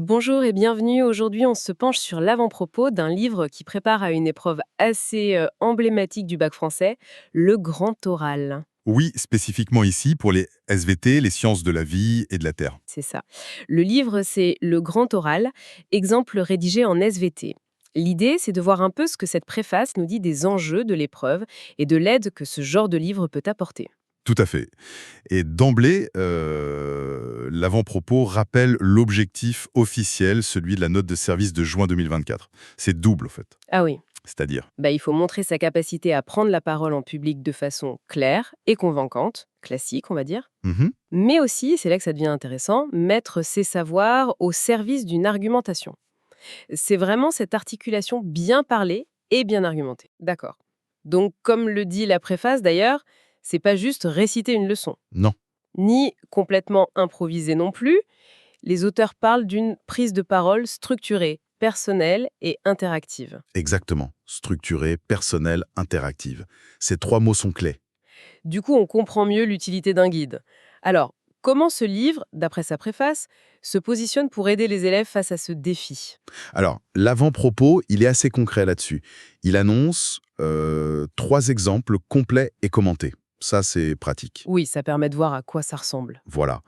Bonjour et bienvenue. Aujourd'hui, on se penche sur l'avant-propos d'un livre qui prépare à une épreuve assez emblématique du bac français, le grand oral. Oui, spécifiquement ici pour les SVT, les sciences de la vie et de la Terre. C'est ça. Le livre, c'est le grand oral, exemple rédigé en SVT. L'idée, c'est de voir un peu ce que cette préface nous dit des enjeux de l'épreuve et de l'aide que ce genre de livre peut apporter. Tout à fait. Et d'emblée, l'avant-propos rappelle l'objectif officiel, celui de la note de service de juin 2024. C'est double, en fait. Ah oui, C'est-à-dire. il faut montrer sa capacité à prendre la parole en public de façon claire et convaincante, classique, on va dire. Mhm. Mais aussi, c'est là que ça devient intéressant, mettre ses savoirs au service d'une argumentation. C'est vraiment cette articulation bien parlée et bien argumentée. D'accord. Donc, comme le dit la préface d'ailleurs, c'est pas juste réciter une leçon, Non, ni complètement improviser non plus. Les auteurs parlent d'une prise de parole structurée, personnelle et interactive. exactement. Structurée, personnelle, interactive. Ces trois mots sont clés. Du coup, on comprend mieux l'utilité d'un guide. Alors, comment ce livre, d'après sa préface, se positionne pour aider les élèves face à ce défi? Alors, l'avant-propos, il est assez concret là-dessus. Il annonce trois exemples complets et commentés. Ça, c'est pratique. Oui, ça permet de voir à quoi ça ressemble. Voilà.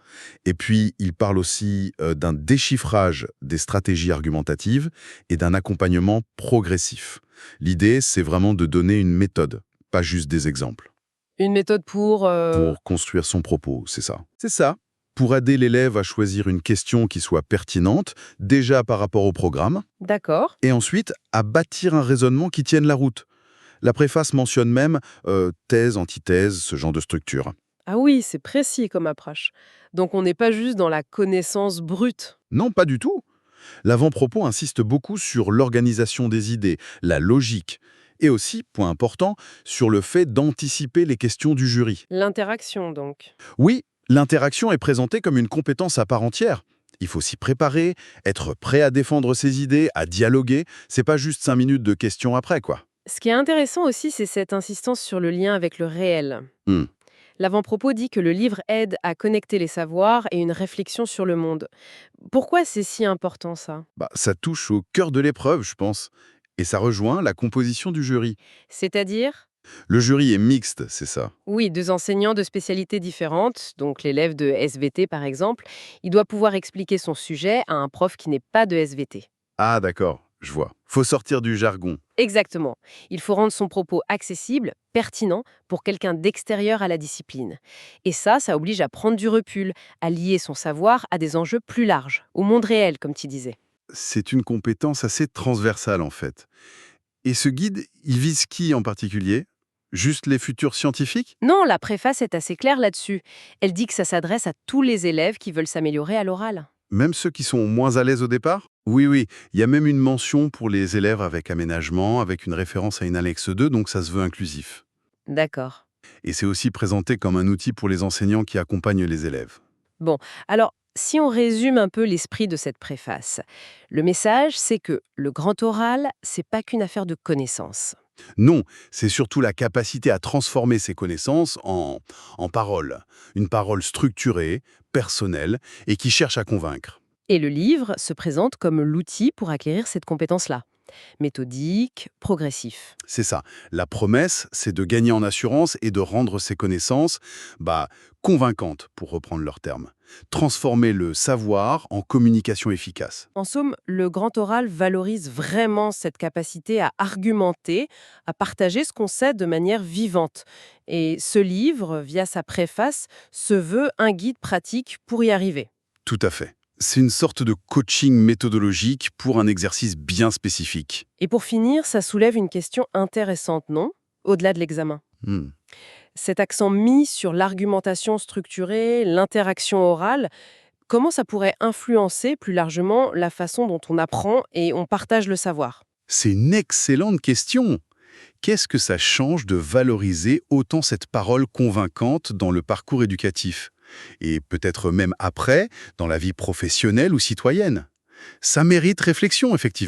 Et puis, il parle aussi d'un déchiffrage des stratégies argumentatives et d'un accompagnement progressif. L'idée, c'est vraiment de donner une méthode, pas juste des exemples, Une méthode pour... pour construire son propos, c'est ça. C'est ça. Pour aider l'élève à choisir une question qui soit pertinente, déjà par rapport au programme, D'accord. et ensuite à bâtir un raisonnement qui tienne la route. La préface mentionne même thèse, antithèse, ce genre de structure. Ah oui, c'est précis comme approche. Donc on n'est pas juste dans la connaissance brute. Non, pas du tout. L'avant-propos insiste beaucoup sur l'organisation des idées, la logique, et aussi, point important, sur le fait d'anticiper les questions du jury. L'interaction, donc. Oui, l'interaction est présentée comme une compétence à part entière. Il faut s'y préparer, être prêt à défendre ses idées, à dialoguer. C'est pas juste 5 minutes de questions après, quoi. Ce qui est intéressant aussi, c'est cette insistance sur le lien avec le réel. Hmm. L'avant-propos dit que le livre aide à connecter les savoirs et une réflexion sur le monde. Pourquoi c'est si important ça? Ça touche au cœur de l'épreuve, je pense. Et ça rejoint la composition du jury. C'est-à-dire? Le jury est mixte, c'est ça. Oui, deux enseignants de spécialités différentes, donc l'élève de SVT par exemple, il doit pouvoir expliquer son sujet à un prof qui n'est pas de SVT. Ah d'accord, je vois. Faut sortir du jargon. Exactement. Il faut rendre son propos accessible, pertinent, pour quelqu'un d'extérieur à la discipline. Et ça oblige à prendre du recul, à lier son savoir à des enjeux plus larges, au monde réel, comme tu disais. C'est une compétence assez transversale en fait. Et ce guide, il vise qui en particulier? Juste les futurs scientifiques? Non, la préface est assez claire là-dessus. Elle dit que ça s'adresse à tous les élèves qui veulent s'améliorer à l'oral. Même ceux qui sont moins à l'aise au départ? Oui, oui. Il y a même une mention pour les élèves avec aménagement, avec une référence à une annexe 2, donc ça se veut inclusif. D'accord. Et c'est aussi présenté comme un outil pour les enseignants qui accompagnent les élèves. Bon, alors, si on résume un peu l'esprit de cette préface, le message, c'est que le grand oral, c'est pas qu'une affaire de connaissances. Non, c'est surtout la capacité à transformer ces connaissances en paroles. Une parole structurée, personnelle et qui cherche à convaincre. Et le livre se présente comme l'outil pour acquérir cette compétence-là. Méthodique, progressif. C'est ça. La promesse, c'est de gagner en assurance et de rendre ces connaissances convaincantes, pour reprendre leurs termes. Transformer le savoir en communication efficace. En somme, le grand oral valorise vraiment cette capacité à argumenter, à partager ce qu'on sait de manière vivante. Et ce livre, via sa préface, se veut un guide pratique pour y arriver. Tout à fait. C'est une sorte de coaching méthodologique pour un exercice bien spécifique. Et pour finir, ça soulève une question intéressante, non? Au-delà de l'examen. Hmm. Cet accent mis sur l'argumentation structurée, l'interaction orale, comment ça pourrait influencer plus largement la façon dont on apprend et on partage le savoir? C'est une excellente question. Qu'est-ce que ça change de valoriser autant cette parole convaincante dans le parcours éducatif? Et peut-être même après, dans la vie professionnelle ou citoyenne? Ça mérite réflexion, effectivement.